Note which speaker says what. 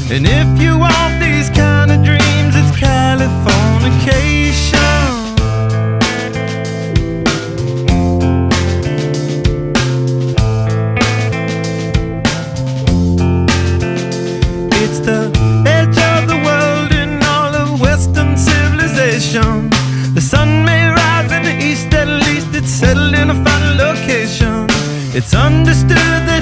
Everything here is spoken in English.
Speaker 1: And if you want these kind of dreams, it's Californication. It's the edge of the world in all of Western civilization. The sun may rise in the east, at least it's settled in a final location. It's understood that